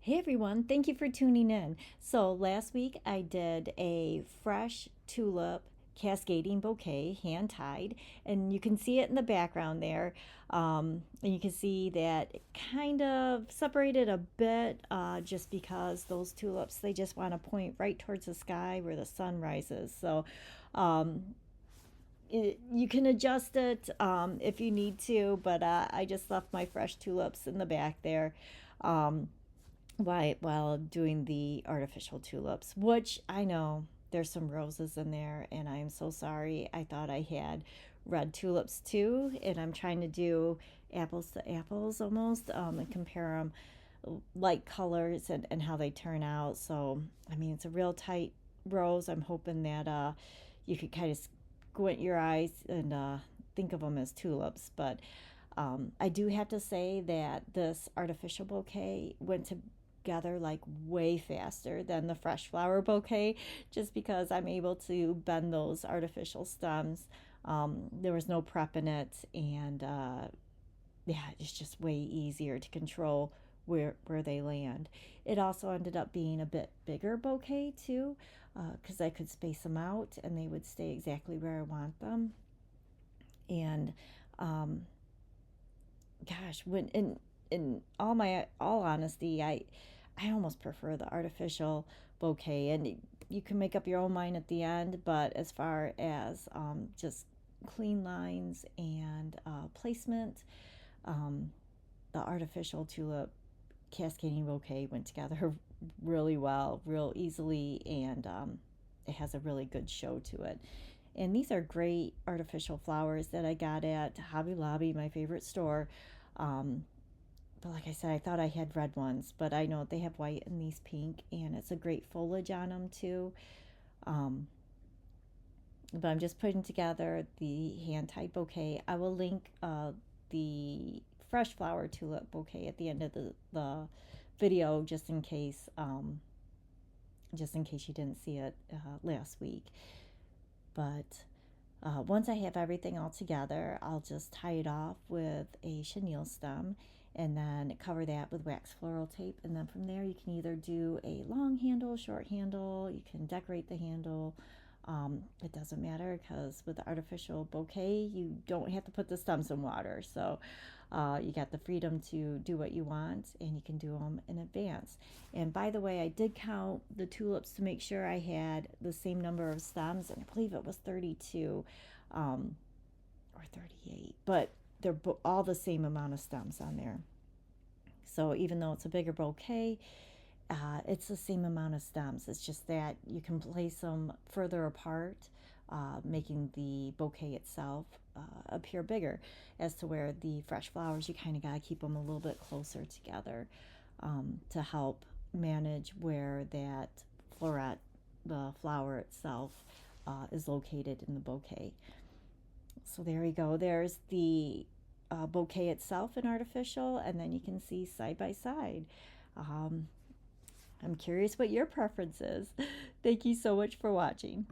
Hey everyone, thank you for tuning in. So last week I did a fresh tulip cascading bouquet, hand tied, and you can see it in the background there. And you can see that it kind of separated a bit just because those tulips, they just want to point right towards the sky where the sun rises. So um, you can adjust it if you need to, but I just left my fresh tulips in the back there. Um, while doing the artificial tulips, which I know there's some roses in there, and I'm so sorry. I thought I had red tulips too, and I'm trying to do apples to apples almost, and compare them like colors and how they turn out. So, I mean, it's a real tight rose. I'm hoping that you could kind of squint your eyes and think of them as tulips, but I do have to say that this artificial bouquet went together like way faster than the fresh flower bouquet just because I'm able to bend those artificial stems. There was no prep in it, and yeah, it's just way easier to control where they land. It also ended up being a bit bigger bouquet too, because I could space them out and they would stay exactly where I want them. And gosh, when in all honesty, I almost prefer the artificial bouquet, and you can make up your own mind at the end. But as far as just clean lines and placement, um, the artificial tulip cascading bouquet went together really well, real easily, and it has a really good show to it. And these are great artificial flowers that I got at Hobby Lobby, my favorite store. Um, but like I said, I thought I had red ones, but I know they have white and these pink, and it's a great foliage on them too. Um, but I'm just putting together the hand tied bouquet. I will link the fresh flower tulip bouquet at the end of the video just in case you didn't see it last week. But once I have everything all together, I'll just tie it off with a chenille stem and then cover that with wax floral tape. And then from there, you can either do a long handle, short handle, you can decorate the handle. It doesn't matter because with the artificial bouquet, you don't have to put the stems in water. So you got the freedom to do what you want, and you can do them in advance. And by the way, I did count the tulips to make sure I had the same number of stems, and I believe it was 32 or 38, but they're all the same amount of stems on there. So even though it's a bigger bouquet, it's the same amount of stems. It's just that you can place them further apart, making the bouquet itself appear bigger, as to where the fresh flowers, you kind of got to keep them a little bit closer together to help manage where that floret, the flower itself, is located in the bouquet. So there we go. There's the bouquet itself in artificial, and then you can see side by side. Um, I'm curious what your preference is. Thank you so much for watching.